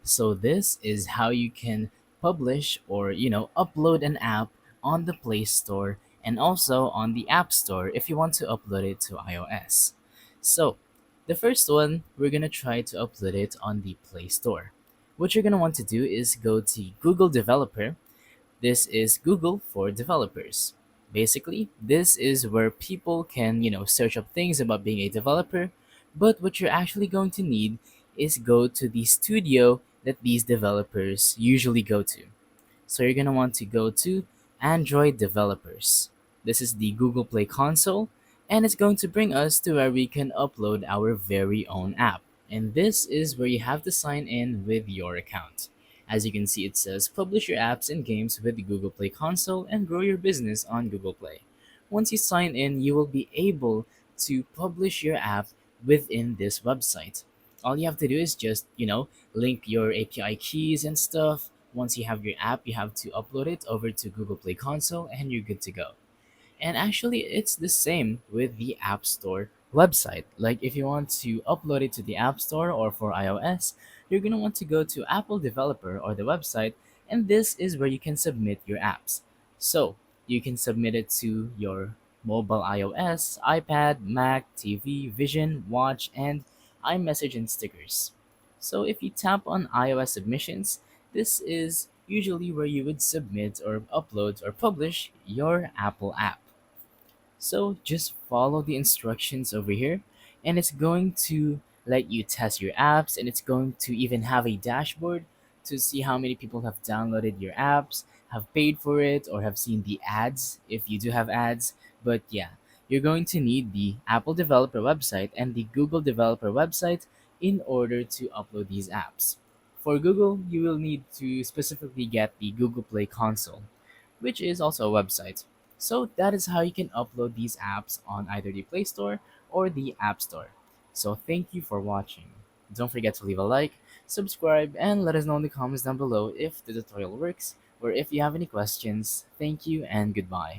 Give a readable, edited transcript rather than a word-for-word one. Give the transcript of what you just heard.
So this is how you can publish or upload an app on the Play Store and also on the App Store if you want to upload it to iOS. So the first one, we're gonna try to upload it on the Play Store. What you're gonna want to do is go to Google Developer. This is Google for developers. Basically, this is where people can, search up things about being a developer, but what you're actually going to need is go to the studio that these developers usually go to. So you're going to want to go to Android developers. This is the Google Play console, and it's going to bring us to where we can upload our very own app. And this is where you have to sign in with your account. As you can see, it says publish your apps and games with the Google Play console and grow your business on Google Play. Once you sign in, you will be able to publish your app within this website. All you have to do is just, link your API keys and stuff. Once you have your app, you have to upload it over to Google Play console and you're good to go. And actually, it's the same with the App Store website. Like, if you want to upload it to the App Store or for iOS, you're going to want to go to Apple Developer or the website, and this is where you can submit your apps. So, you can submit it to your mobile iOS, iPad, Mac, TV, Vision, Watch, and iMessage and stickers. So, if you tap on iOS submissions, this is usually where you would submit or upload or publish your Apple app. So just follow the instructions over here, and it's going to let you test your apps, and it's going to even have a dashboard to see how many people have downloaded your apps, have paid for it, or have seen the ads if you do have ads. But yeah, you're going to need the Apple developer website and the Google developer website in order to upload these apps. For Google, you will need to specifically get the Google Play console, which is also a website. So that is how you can upload these apps on either the Play Store or the App Store. So thank you for watching. Don't forget to leave a like, subscribe, and let us know in the comments down below if the tutorial works or if you have any questions. Thank you and goodbye.